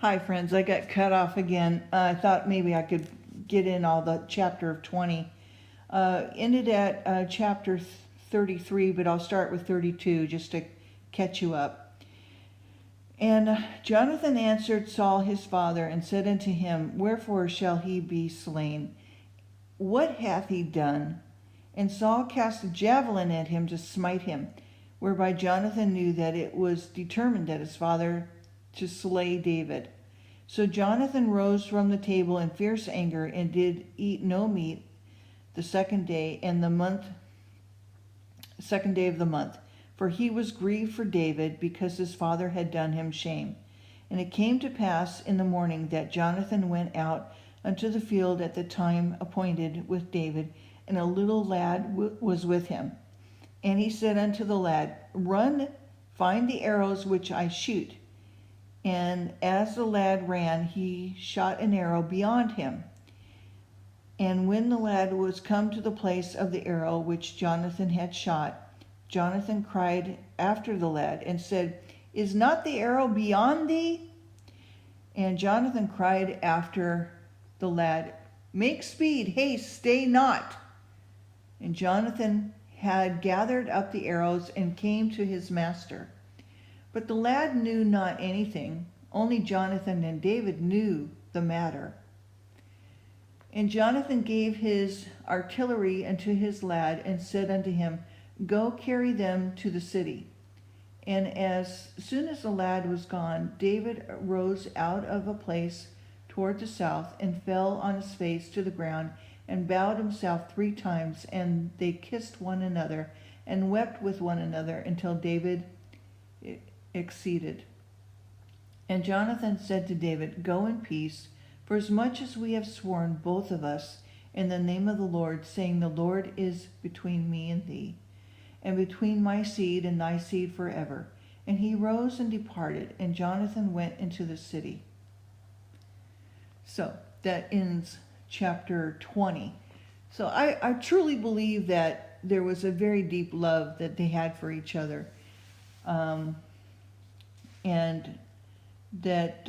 Hi, friends. I got cut off again. I thought maybe I could get in all the chapter of 20. Ended at chapter 33, but I'll start with 32 just to catch you up. And Jonathan answered Saul his father and said unto him, Wherefore shall he be slain? What hath he done? And Saul cast a javelin at him to smite him, whereby Jonathan knew that it was determined at his father to slay David. So Jonathan rose from the table in fierce anger and did eat no meat the second day of the month, for he was grieved for David, because his father had done him shame. And it came to pass in the morning that Jonathan went out unto the field at the time appointed with David, and a little lad was with him. And he said unto the lad, Run, find the arrows which I shoot. And as the lad ran, he shot an arrow beyond him. And when the lad was come to the place of the arrow which Jonathan had shot, Jonathan cried after the lad and said, Is not the arrow beyond thee? And Jonathan cried after the lad, Make speed, haste, stay not. And Jonathan had gathered up the arrows and came to his master. But the lad knew not anything, only Jonathan and David knew the matter. And Jonathan gave his artillery unto his lad, and said unto him, Go carry them to the city. And as soon as the lad was gone, David rose out of a place toward the south, and fell on his face to the ground, and bowed himself 3 times, and they kissed one another, and wept with one another, until David exceeded. And Jonathan said to David, Go in peace, for as much as we have sworn both of us in the name of the Lord, saying, The Lord is between me and thee, and between my seed and thy seed forever. And he rose and departed, and Jonathan went into the city. So that ends chapter 20. So I truly believe that there was a very deep love that they had for each other. And that,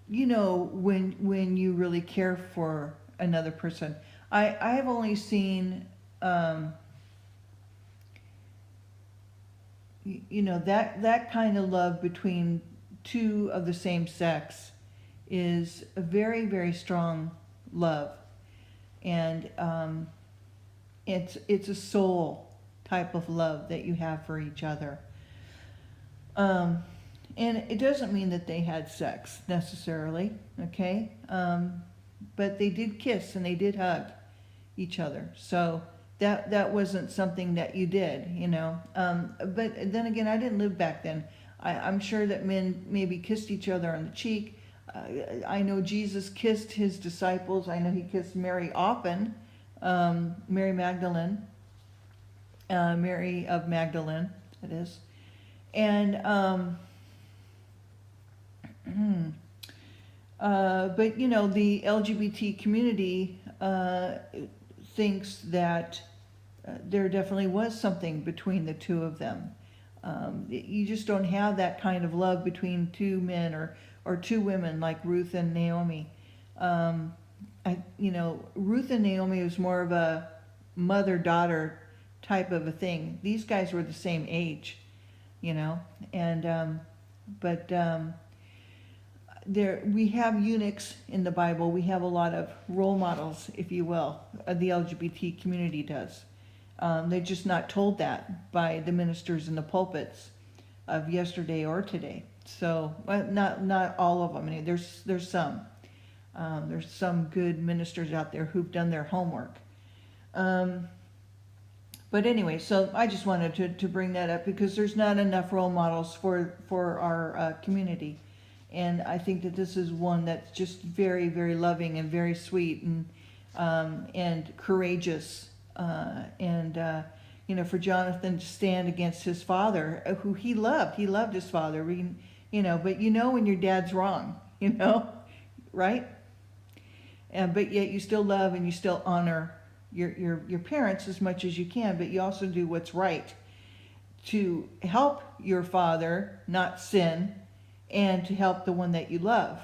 when you really care for another person. I have only seen, that kind of love between two of the same sex is a very, very strong love. And it's a soul type of love that you have for each other. And it doesn't mean that they had sex necessarily, okay? But they did kiss and they did hug each other. So that wasn't something that you did, But then again, I didn't live back then. I'm sure that men maybe kissed each other on the cheek. I know Jesus kissed his disciples. I know he kissed Mary often, Mary Magdalene. Mary of Magdalene, that is. And, but, the LGBT community thinks that there definitely was something between the two of them. You just don't have that kind of love between two men or two women like Ruth and Naomi. Ruth and Naomi was more of a mother-daughter type of a thing. These guys were the same age, and there we have eunuchs in the Bible. We have a lot of role models, if you will. The LGBT community does. They're just not told that by the ministers in the pulpits of yesterday or today. So, not all of them. I mean, there's some. There's some good ministers out there who've done their homework. But anyway, so I just wanted to bring that up because there's not enough role models for our community. And I think that this is one that's just very, very loving and very sweet and courageous. For Jonathan to stand against his father, who he loved his father, but when your dad's wrong, right? But yet you still love and you still honor your parents as much as you can, but you also do what's right. to help your father not sin and to help the one that you love.